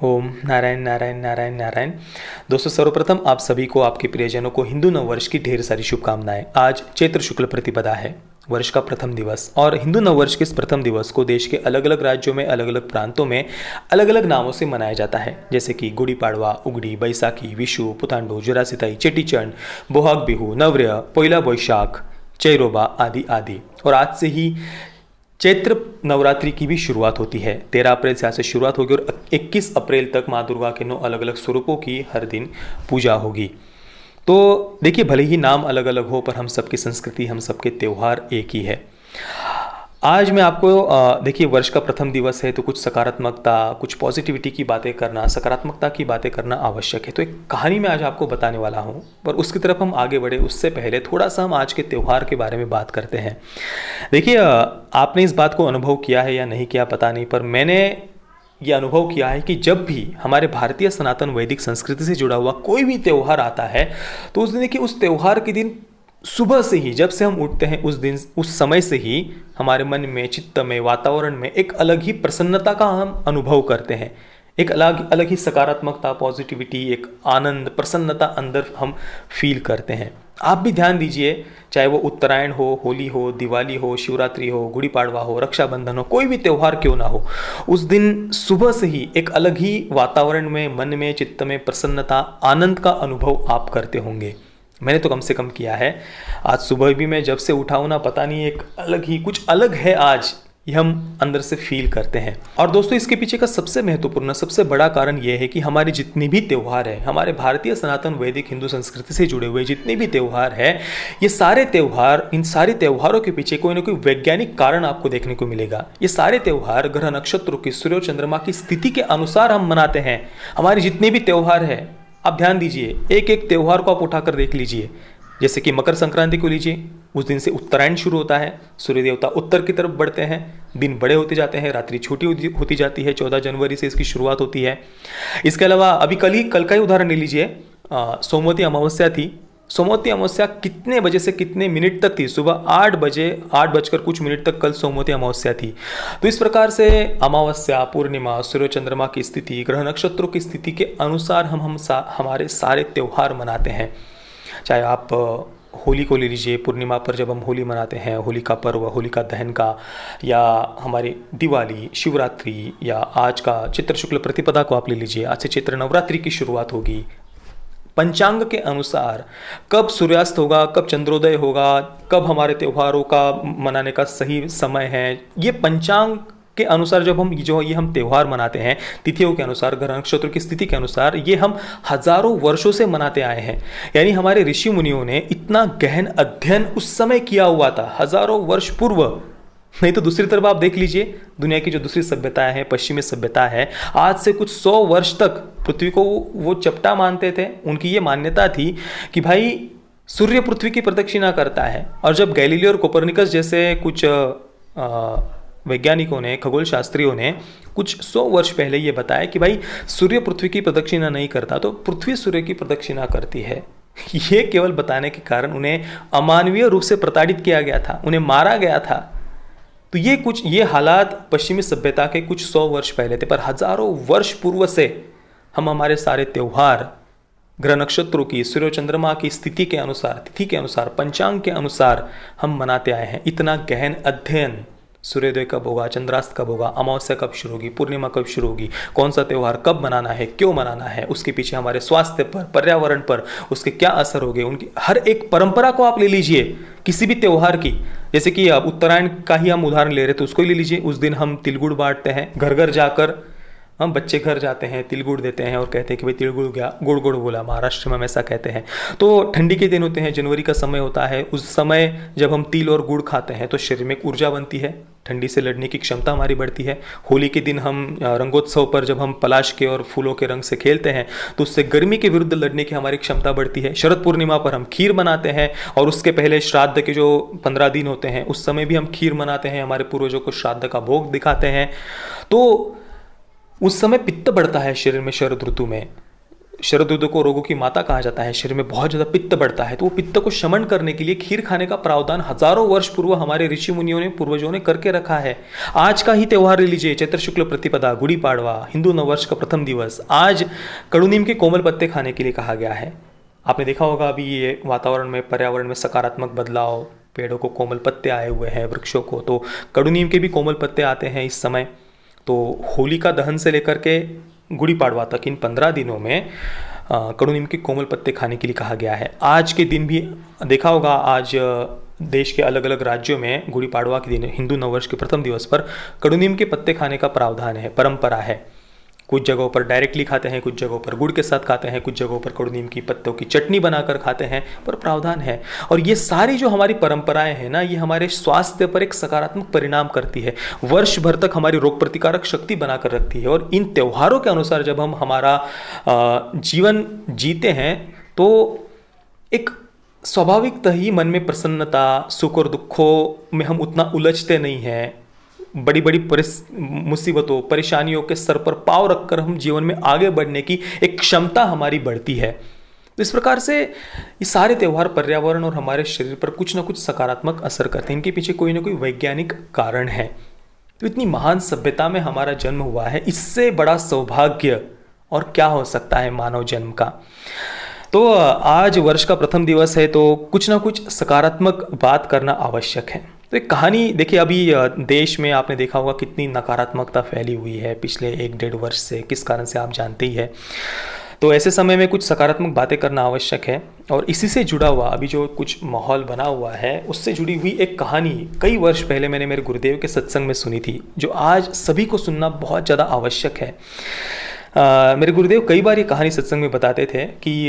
ओम नारायण नारायण नारायण नारायण। दोस्तों, सर्वप्रथम आप सभी को, आपके प्रियजनों को हिंदू नववर्ष की ढेर सारी शुभकामनाएं। आज चैत्र शुक्ल प्रतिपदा है, वर्ष का प्रथम दिवस, और हिंदू नववर्ष के इस प्रथम दिवस को देश के अलग अलग राज्यों में, अलग अलग प्रांतों में अलग अलग नामों से मनाया जाता है, जैसे कि गुड़ी पाड़वा, उगड़ी, बैसाखी, विशु, पुतांडु, जुरासिताई, चेटीचंड, बोहाग बिहू, नवरेह, पोइला बोईशाख, चैरोबा आदि आदि। और आज से ही चैत्र नवरात्रि की भी शुरुआत होती है। 13 अप्रैल से आज से शुरुआत होगी और 21 अप्रैल तक माँ दुर्गा के 9 अलग अलग स्वरूपों की हर दिन पूजा होगी। तो देखिए, भले ही नाम अलग अलग हो, पर हम सबकी संस्कृति, हम सबके त्यौहार एक ही है। आज मैं आपको देखिए, वर्ष का प्रथम दिवस है, तो कुछ सकारात्मकता, कुछ पॉजिटिविटी की बातें करना, सकारात्मकता की बातें करना आवश्यक है। तो एक कहानी मैं आज आपको बताने वाला हूँ, पर उसकी तरफ हम आगे बढ़े उससे पहले थोड़ा सा हम आज के त्यौहार के बारे में बात करते हैं। देखिए, आपने इस बात को अनुभव किया है या नहीं किया पता नहीं, पर मैंने ये अनुभव किया है कि जब भी हमारे भारतीय सनातन वैदिक संस्कृति से जुड़ा हुआ कोई भी त्यौहार आता है, तो उस दिन देखिए, उस त्यौहार के दिन सुबह से ही, जब से हम उठते हैं उस दिन, उस समय से ही हमारे मन में, चित्त में, वातावरण में एक अलग ही प्रसन्नता का हम अनुभव करते हैं। एक अलग अलग ही सकारात्मकता, पॉजिटिविटी, एक आनंद, प्रसन्नता अंदर हम फील करते हैं। आप भी ध्यान दीजिए, चाहे वो उत्तरायण हो, होली हो, दिवाली हो, शिवरात्रि हो, गुड़ी पाड़वा हो, रक्षाबंधन हो, कोई भी त्यौहार क्यों ना हो, उस दिन सुबह से ही एक अलग ही वातावरण में, मन में, चित्त में प्रसन्नता, आनंद का अनुभव आप करते होंगे। मैंने तो कम से कम किया है। आज सुबह भी मैं जब से उठा हूं ना, पता नहीं, एक अलग ही, कुछ अलग है आज, ये हम अंदर से फील करते हैं। और दोस्तों, इसके पीछे का सबसे महत्वपूर्ण, सबसे बड़ा कारण यह है कि हमारे जितने भी त्यौहार हैं, हमारे भारतीय सनातन वैदिक हिंदू संस्कृति से जुड़े हुए जितने भी त्यौहार हैं, ये सारे त्यौहार, इन सारे त्यौहारों के पीछे कोई ना कोई वैज्ञानिक कारण आपको देखने को मिलेगा। ये सारे त्यौहार ग्रह नक्षत्रों की, सूर्य चंद्रमा की स्थिति के अनुसार हम मनाते हैं। हमारे जितने भी त्यौहार हैं, आप ध्यान दीजिए, एक एक त्यौहार को आप उठाकर देख लीजिए। जैसे कि मकर संक्रांति को लीजिए, उस दिन से उत्तरायण शुरू होता है, सूर्य देवता उत्तर की तरफ बढ़ते हैं, दिन बड़े होते जाते हैं, रात्रि छोटी होती जाती है। 14 जनवरी से इसकी शुरुआत होती है। इसके अलावा अभी कल का ही उदाहरण ले लीजिए, सोमवती अमावस्या थी। सोमवती अमावस्या कितने बजे से कितने मिनट तक थी? सुबह 8 बजे, 8 बजकर कुछ मिनट तक कल सोमवती अमावस्या थी। तो इस प्रकार से अमावस्या, पूर्णिमा, सूर्य चंद्रमा की स्थिति, ग्रह नक्षत्रों की स्थिति के अनुसार हमारे सारे त्यौहार मनाते हैं। चाहे आप होली को ले लीजिए, पूर्णिमा पर जब हम होली मनाते हैं, होली का पर्व, होलिका दहन का, या हमारी दिवाली, शिवरात्रि, या आज का चित्र शुक्ल प्रतिपदा को आप ले लीजिए, आज से चैत्र नवरात्रि की शुरुआत होगी। पंचांग के अनुसार कब सूर्यास्त होगा, कब चंद्रोदय होगा, कब हमारे त्योहारों का मनाने का सही समय है, ये पंचांग के अनुसार जब हम त्यौहार मनाते हैं, तिथियों के अनुसार, ग्रह नक्षत्र की स्थिति के अनुसार, ये हम हजारों वर्षों से मनाते आए हैं। यानी हमारे ऋषि मुनियों ने इतना गहन अध्ययन उस समय किया हुआ था, हजारों वर्ष पूर्व। नहीं तो दूसरी तरफ आप देख लीजिए, दुनिया की जो दूसरी सभ्यताएं हैं, पश्चिमी सभ्यता है, आज से कुछ 100 वर्ष तक पृथ्वी को वो चपटा मानते थे। उनकी ये मान्यता थी कि भाई सूर्य पृथ्वी की प्रदक्षिणा करता है। और जब गैलीलियो और कोपरनिकस जैसे कुछ वैज्ञानिकों ने, खगोल शास्त्रियों ने कुछ 100 वर्ष पहले ये बताया कि भाई सूर्य पृथ्वी की प्रदक्षिणा नहीं करता, तो पृथ्वी सूर्य की प्रदक्षिणा करती है। ये केवल बताने के कारण उन्हें अमानवीय रूप से प्रताड़ित किया गया था, उन्हें मारा गया था। तो ये हालात पश्चिमी सभ्यता के कुछ 100 वर्ष पहले थे, पर हजारों वर्ष पूर्व से हम हमारे सारे त्यौहार ग्रह नक्षत्रों की, सूर्य चंद्रमा की स्थिति के अनुसार, तिथि के अनुसार, पंचांग के अनुसार हम मनाते आए हैं। इतना गहन अध्ययन, सूर्योदय कब होगा, चंद्रास्त कब होगा, अमावस्या कब शुरू होगी, पूर्णिमा कब शुरू होगी, कौन सा त्यौहार कब मनाना है, क्यों मनाना है, उसके पीछे हमारे स्वास्थ्य पर, पर्यावरण पर उसके क्या असर होंगे, उनकी हर एक परंपरा को आप ले लीजिए, किसी भी त्यौहार की। जैसे कि अब उत्तरायण का ही हम उदाहरण ले रहे थे, उसको ही ले लीजिए। उस दिन हम तिलगुड़ बांटते हैं, घर घर जाकर हम बच्चे घर जाते हैं, तिलगुड़ देते हैं और कहते हैं कि भाई तिलगुड़ गया, गुड़ गुड़ बोला, महाराष्ट्र में हम ऐसा कहते हैं। तो ठंडी के दिन होते हैं, जनवरी का समय होता है, उस समय जब हम तिल और गुड़ खाते हैं तो शरीर में एक ऊर्जा बनती है, ठंडी से लड़ने की क्षमता हमारी बढ़ती है। होली के दिन हम रंगोत्सव पर जब हम पलाश के और फूलों के रंग से खेलते हैं तो उससे गर्मी के विरुद्ध लड़ने की हमारी क्षमता बढ़ती है। शरद पूर्णिमा पर हम खीर बनाते हैं, और उसके पहले श्राद्ध के जो 15 दिन होते हैं उस समय भी हम खीर मनाते हैं, हमारे पूर्वजों को श्राद्ध का भोग दिखाते हैं। तो उस समय पित्त बढ़ता है शरीर में, शरद ऋतु में। शरद ऋतु को रोगों की माता कहा जाता है। शरीर में बहुत ज़्यादा पित्त बढ़ता है, तो वो पित्त को शमन करने के लिए खीर खाने का प्रावधान हजारों वर्ष पूर्व हमारे ऋषि मुनियों ने, पूर्वजों ने करके रखा है। आज का ही त्यौहार ले लीजिए, चैत्र शुक्ल प्रतिपदा, गुड़ी पाड़वा, हिंदू नववर्ष का प्रथम दिवस। आज कड़ूनीम के कोमल पत्ते खाने के लिए कहा गया है। आपने देखा होगा अभी ये वातावरण में, पर्यावरण में सकारात्मक बदलाव, पेड़ों को कोमल पत्ते आए हुए हैं, वृक्षों को, तो कड़ूनीम के भी कोमल पत्ते आते हैं इस समय। तो होलिका दहन से लेकर के गुड़ी पाड़वा तक इन 15 दिनों में कड़ूनीम के कोमल पत्ते खाने के लिए कहा गया है। आज के दिन भी देखा होगा, आज देश के अलग अलग राज्यों में गुड़ी पाड़वा के दिन, हिंदू नववर्ष के प्रथम दिवस पर कड़ूनीम के पत्ते खाने का प्रावधान है, परंपरा है। कुछ जगहों पर डायरेक्टली खाते हैं, कुछ जगहों पर गुड़ के साथ खाते हैं, कुछ जगहों पर कड़ूनीम की पत्तों की चटनी बनाकर खाते हैं, पर प्रावधान है। और ये सारी जो हमारी परंपराएं हैं ना, ये हमारे स्वास्थ्य पर एक सकारात्मक परिणाम करती है, वर्ष भर तक हमारी रोग प्रतिकारक शक्ति बनाकर रखती है। और इन त्योहारों के अनुसार जब हम हमारा जीवन जीते हैं तो एक स्वाभाविकतः ही मन में प्रसन्नता, सुख और दुखों में हम उतना उलझते नहीं हैं। बड़ी बड़ी मुसीबतों, परेशानियों के सर पर पाँव रखकर हम जीवन में आगे बढ़ने की एक क्षमता हमारी बढ़ती है। तो इस प्रकार से ये सारे त्यौहार पर्यावरण और हमारे शरीर पर कुछ ना कुछ सकारात्मक असर करते हैं। इनके पीछे कोई ना कोई वैज्ञानिक कारण है। तो इतनी महान सभ्यता में हमारा जन्म हुआ है, इससे बड़ा सौभाग्य और क्या हो सकता है मानव जन्म का। तो आज वर्ष का प्रथम दिवस है, तो कुछ ना कुछ सकारात्मक बात करना आवश्यक है। तो एक कहानी देखिए, अभी देश में आपने देखा होगा कितनी नकारात्मकता फैली हुई है पिछले 1-1.5 वर्ष से, किस कारण से आप जानते ही है। तो ऐसे समय में कुछ सकारात्मक बातें करना आवश्यक है। और इसी से जुड़ा हुआ अभी जो कुछ माहौल बना हुआ है, उससे जुड़ी हुई एक कहानी कई वर्ष पहले मैंने मेरे गुरुदेव के सत्संग में सुनी थी, जो आज सभी को सुनना बहुत ज़्यादा आवश्यक है। मेरे गुरुदेव कई बार ये कहानी सत्संग में बताते थे कि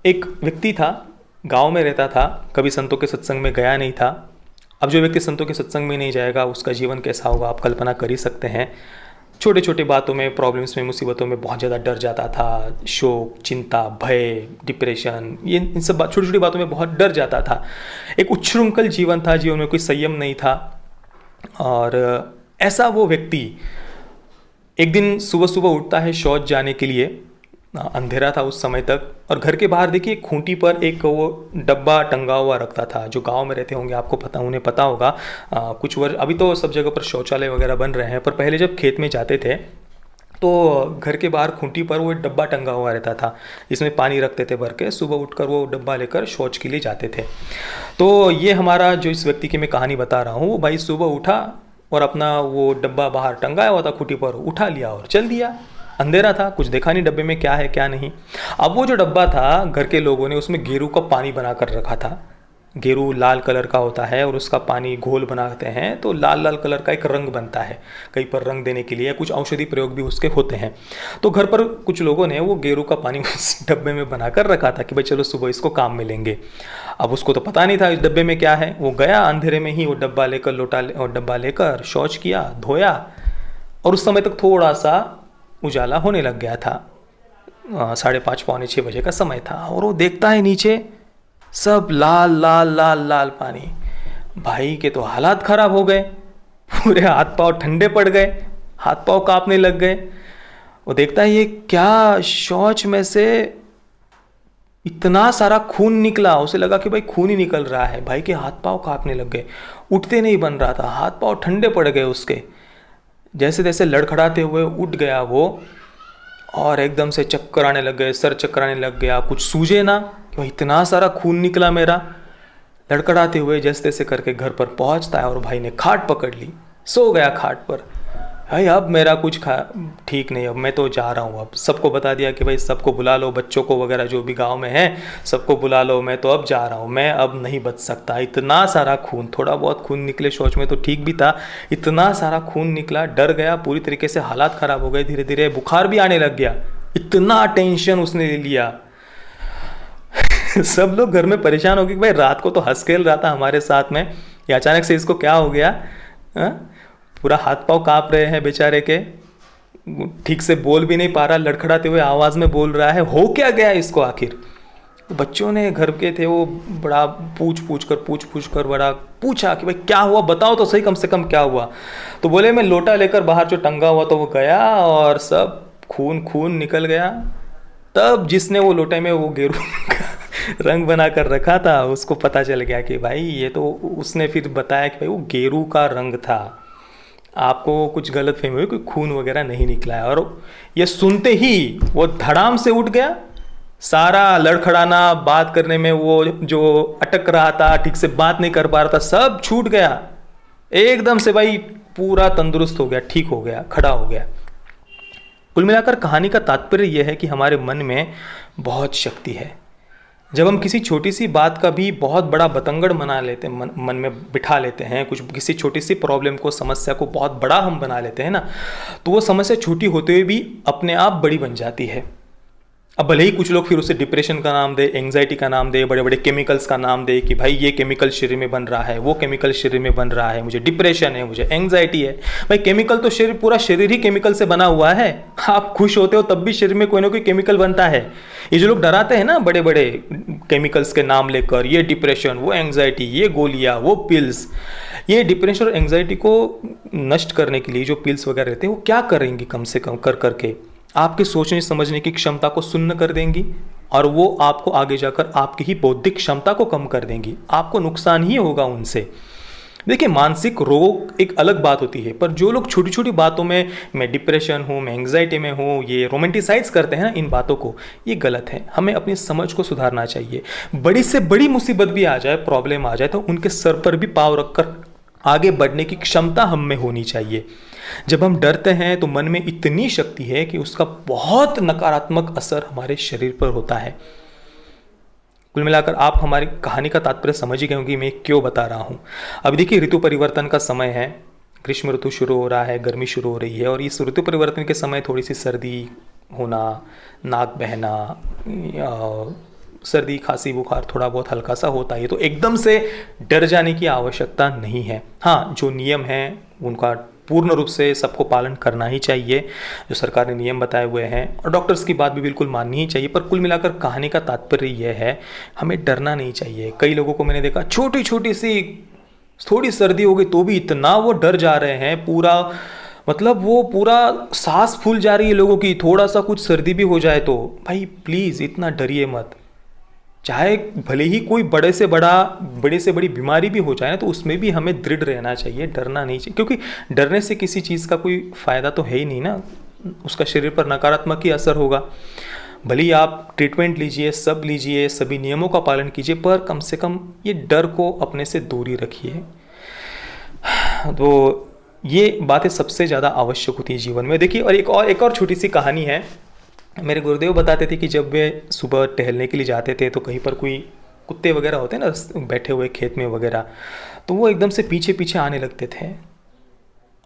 एक व्यक्ति था, गाँव में रहता था, कभी संतों के सत्संग में गया नहीं था। अब जो व्यक्ति संतों के सत्संग में नहीं जाएगा, उसका जीवन कैसा होगा आप कल्पना कर ही सकते हैं। छोटे छोटे बातों में, प्रॉब्लम्स में, मुसीबतों में बहुत ज़्यादा डर जाता था। शोक, चिंता, भय, डिप्रेशन, ये इन सब छोटी छोटी बातों में बहुत डर जाता था। एक उच्छृंखल जीवन था, जीवन में कोई संयम नहीं था। और ऐसा वो व्यक्ति एक दिन सुबह सुबह उठता है शौच जाने के लिए। अंधेरा था उस समय तक, और घर के बाहर देखिए खूंटी पर एक वो डब्बा टंगा हुआ रखता था। जो गांव में रहते होंगे आपको पता, उन्हें पता होगा। कुछ वर्ष, अभी तो सब जगह पर शौचालय वगैरह बन रहे हैं, पर पहले जब खेत में जाते थे तो घर के बाहर खूंटी पर वो डब्बा टंगा हुआ रहता था, इसमें पानी रखते थे भर के। सुबह उठकर वो डब्बा लेकर शौच के लिए जाते थे। तो ये हमारा जो इस व्यक्ति की मैं कहानी बता रहा हूँ, वो भाई सुबह उठा और अपना वो डब्बा बाहर टंगाया हुआ था खूंटी पर, उठा लिया और चल दिया। अंधेरा था, कुछ देखा नहीं डब्बे में क्या है क्या नहीं। अब वो जो डब्बा था, घर के लोगों ने उसमें गेरू का पानी बना कर रखा था। गेरू लाल कलर का होता है और उसका पानी घोल बनाते हैं तो लाल लाल कलर का एक रंग बनता है। कहीं पर रंग देने के लिए कुछ औषधि प्रयोग भी उसके होते हैं। तो घर पर कुछ लोगों ने वो गेरू का पानी उस डब्बे में बनाकर रखा था कि भाई चलो सुबह इसको काम में लेंगे। अब उसको तो पता नहीं था इस डब्बे में क्या है। वो गया अंधेरे में ही, वो डब्बा लेकर और डब्बा लेकर शौच किया, धोया, और उस समय तक थोड़ा सा उजाला होने लग गया था। 5:30 पौने 6 बजे का समय था। और वो देखता है नीचे सब लाल लाल लाल लाल पानी। भाई के तो हालात खराब हो गए, पूरे हाथ पांव ठंडे पड़ गए, हाथ पांव कांपने लग गए। वो देखता है ये क्या, शौच में से इतना सारा खून निकला। उसे लगा कि भाई खून ही निकल रहा है। भाई के हाथ पांव कांपने लग गए, उठते नहीं बन रहा था, हाथ पांव ठंडे पड़ गए उसके। जैसे तैसे लड़खड़ाते हुए उठ गया वो, और एकदम से चक्कर आने लग गए, सर चक्कराने लग गया। कुछ सूझे ना कि इतना सारा खून निकला मेरा। लड़खड़ाते हुए जैसे तैसे करके घर पर पहुंचता है और भाई ने खाट पकड़ ली, सो गया खाट पर। भाई अब मेरा कुछ ठीक नहीं, अब मैं तो जा रहा हूँ। अब सबको बता दिया कि भाई सबको बुला लो, बच्चों को वगैरह जो भी गांव में है सबको बुला लो, मैं तो अब जा रहा हूँ, मैं अब नहीं बच सकता। इतना सारा खून, थोड़ा बहुत खून निकले शौच में तो ठीक भी था, इतना सारा खून निकला, डर गया पूरी तरीके से, हालात ख़राब हो गए। धीरे धीरे बुखार भी आने लग गया, इतना टेंशन उसने ले लिया। सब लोग घर में परेशान हो गए कि भाई रात को तो हंस खेल रहा था हमारे साथ में, ये अचानक से इसको क्या हो गया। पूरा हाथ पांव कांप रहे हैं बेचारे के, ठीक से बोल भी नहीं पा रहा, लड़खड़ाते हुए आवाज़ में बोल रहा है। हो क्या गया इसको आखिर। तो बच्चों ने, घर के थे वो, बड़ा पूछ पूछ कर बड़ा पूछा कि भाई क्या हुआ, बताओ तो सही कम से कम क्या हुआ। तो बोले मैं लोटा लेकर बाहर जो टंगा हुआ तो वो गया और सब खून निकल गया। तब जिसने वो लोटे में वो गेरू का रंग बना कर रखा था उसको पता चल गया कि भाई ये तो, उसने फिर बताया कि भाई वो गेरू का रंग था, आपको कुछ गलत फहमी हुई, कोई खून वगैरह नहीं निकला है। और ये सुनते ही वो धड़ाम से उठ गया, सारा लड़खड़ाना बात करने में वो जो अटक रहा था, ठीक से बात नहीं कर पा रहा था, सब छूट गया एकदम से, भाई पूरा तंदुरुस्त हो गया, ठीक हो गया, खड़ा हो गया। कुल मिलाकर कहानी का तात्पर्य यह है कि हमारे मन में बहुत शक्ति है। जब हम किसी छोटी सी बात का भी बहुत बड़ा बतंगड़ बना लेते हैं, मन में बिठा लेते हैं, किसी छोटी सी प्रॉब्लम को, समस्या को बहुत बड़ा हम बना लेते हैं ना, तो वो समस्या छोटी होते हुए भी अपने आप बड़ी बन जाती है। अब भले ही कुछ लोग फिर उसे डिप्रेशन का नाम दे, एंग्जाइटी का नाम दे, बड़े बड़े केमिकल्स का नाम दे कि भाई ये केमिकल शरीर में बन रहा है, वो केमिकल शरीर में बन रहा है, मुझे डिप्रेशन है, मुझे एंग्जाइटी है। भाई केमिकल तो शरीर, पूरा शरीर ही केमिकल से बना हुआ है। आप खुश होते हो तब भी शरीर में कोई ना कोई केमिकल बनता है। ये जो लोग डराते हैं ना बड़े बड़े केमिकल्स के नाम लेकर, ये डिप्रेशन, वो एंग्जाइटी, ये गोलियाँ, वो पिल्स, ये डिप्रेशन और एंग्जाइटी को नष्ट करने के लिए जो पिल्स वगैरह रहते हैं वो क्या करेंगी, कम से कम कर करके आपके सोचने समझने की क्षमता को शून्य कर देंगी, और वो आपको आगे जाकर आपकी ही बौद्धिक क्षमता को कम कर देंगी, आपको नुकसान ही होगा उनसे। देखिए, मानसिक रोग एक अलग बात होती है, पर जो लोग छोटी छोटी बातों में, मैं डिप्रेशन हूँ, मैं एंग्जाइटी में हूँ, ये रोमांटिसाइज करते हैं ना इन बातों को, ये गलत है। हमें अपनी समझ को सुधारना चाहिए। बड़ी से बड़ी मुसीबत भी आ जाए, प्रॉब्लम आ जाए, तो उनके सर पर भी पाँव रखकर आगे बढ़ने की क्षमता हम में होनी चाहिए। जब हम डरते हैं तो मन में इतनी शक्ति है कि उसका बहुत नकारात्मक असर हमारे शरीर पर होता है। कुल मिलाकर आप हमारी कहानी का तात्पर्य समझ ही गए होंगे मैं क्यों बता रहा हूँ। अब देखिए, ऋतु परिवर्तन का समय है, ग्रीष्म ऋतु शुरू हो रहा है, गर्मी शुरू हो रही है, और इस ऋतु परिवर्तन के समय थोड़ी सी सर्दी होना, नाक बहना, सर्दी खांसी बुखार थोड़ा बहुत हल्का सा होता है, तो एकदम से डर जाने की आवश्यकता नहीं है। हाँ, जो नियम हैं उनका पूर्ण रूप से सबको पालन करना ही चाहिए, जो सरकार ने नियम बताए हुए हैं, और डॉक्टर्स की बात भी बिल्कुल माननी ही चाहिए। पर कुल मिलाकर कहानी का तात्पर्य यह है, हमें डरना नहीं चाहिए। कई लोगों को मैंने देखा, छोटी छोटी सी थोड़ी सर्दी हो गई तो भी इतना वो डर जा रहे हैं, पूरा मतलब वो पूरा सांस फूल जा रही है लोगों की, थोड़ा सा कुछ सर्दी भी हो जाए तो। भाई प्लीज़ इतना डरिए मत। चाहे भले ही कोई बड़े से बड़ी बीमारी भी हो जाए ना, तो उसमें भी हमें दृढ़ रहना चाहिए, डरना नहीं चाहिए, क्योंकि डरने से किसी चीज़ का कोई फ़ायदा तो है ही नहीं ना, उसका शरीर पर नकारात्मक ही असर होगा। भले ही आप ट्रीटमेंट लीजिए, सब लीजिए, सभी नियमों का पालन कीजिए, पर कम से कम ये डर को अपने से दूरी रखिए। तो ये बातें सबसे ज़्यादा आवश्यक होती है जीवन में। देखिए, और एक और छोटी सी कहानी है। मेरे गुरुदेव बताते थे कि जब वे सुबह टहलने के लिए जाते थे तो कहीं पर कोई कुत्ते वगैरह होते हैं ना बैठे हुए खेत में वगैरह, तो वो एकदम से पीछे पीछे आने लगते थे,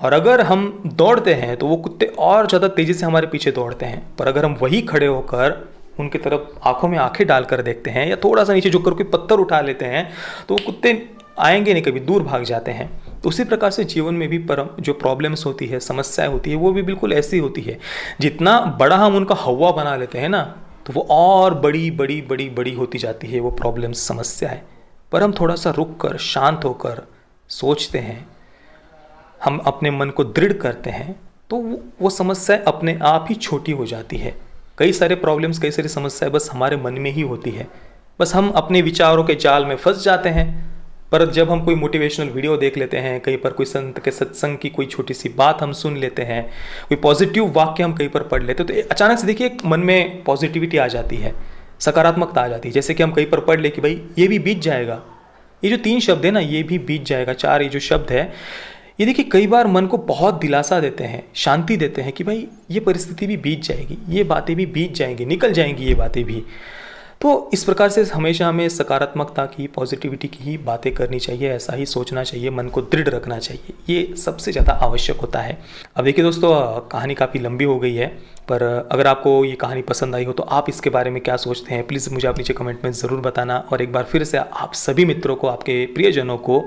और अगर हम दौड़ते हैं तो वो कुत्ते और ज़्यादा तेज़ी से हमारे पीछे दौड़ते हैं। पर अगर हम वही खड़े होकर उनकी तरफ आंखों में आंखें डालकर देखते हैं, या थोड़ा सा नीचे झुककर कोई पत्थर उठा लेते हैं, तो वो कुत्ते आएंगे नहीं, कभी दूर भाग जाते हैं। तो उसी प्रकार से जीवन में भी जो प्रॉब्लम्स होती है, समस्याएं होती है, वो भी बिल्कुल ऐसी होती है। जितना बड़ा हम उनका हवा बना लेते हैं ना, तो वो और बड़ी बड़ी बड़ी बड़ी होती जाती है वो प्रॉब्लम्स, समस्याएं। पर हम थोड़ा सा रुक कर, शांत होकर सोचते हैं, हम अपने मन को दृढ़ करते हैं, तो वो समस्याएं अपने आप ही छोटी हो जाती है। कई सारे प्रॉब्लम्स, कई सारी समस्याएं बस हमारे मन में ही होती है। बस हम अपने विचारों के जाल में फंस जाते हैं। पर जब हम कोई मोटिवेशनल वीडियो देख लेते हैं, कहीं पर कोई संत के सत्संग की कोई छोटी सी बात हम सुन लेते हैं, कोई पॉजिटिव वाक्य हम कहीं पर पढ़ लेते हैं, तो अचानक से देखिए मन में पॉजिटिविटी आ जाती है, सकारात्मकता आ जाती है। जैसे कि हम कहीं पर पढ़ ले कि भाई ये भी बीत जाएगा। ये जो 3 शब्द है ना, ये भी बीत जाएगा, 4 ये जो शब्द है, ये देखिए कई बार मन को बहुत दिलासा देते हैं, शांति देते हैं कि भाई ये परिस्थिति भी बीत जाएगी, ये बातें भी बीत जाएंगी, निकल जाएंगी ये बातें भी। तो इस प्रकार से हमेशा हमें सकारात्मकता की, पॉजिटिविटी की ही बातें करनी चाहिए, ऐसा ही सोचना चाहिए, मन को दृढ़ रखना चाहिए, ये सबसे ज़्यादा आवश्यक होता है। अब देखिए दोस्तों, कहानी काफ़ी लंबी हो गई है, पर अगर आपको ये कहानी पसंद आई हो तो आप इसके बारे में क्या सोचते हैं, प्लीज़ मुझे आप नीचे कमेंट में ज़रूर बताना। और एक बार फिर से आप सभी मित्रों को, आपके प्रियजनों को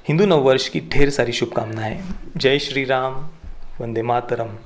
हिंदू नववर्ष की ढेर सारी शुभकामनाएँ। जय श्री राम, वंदे मातरम।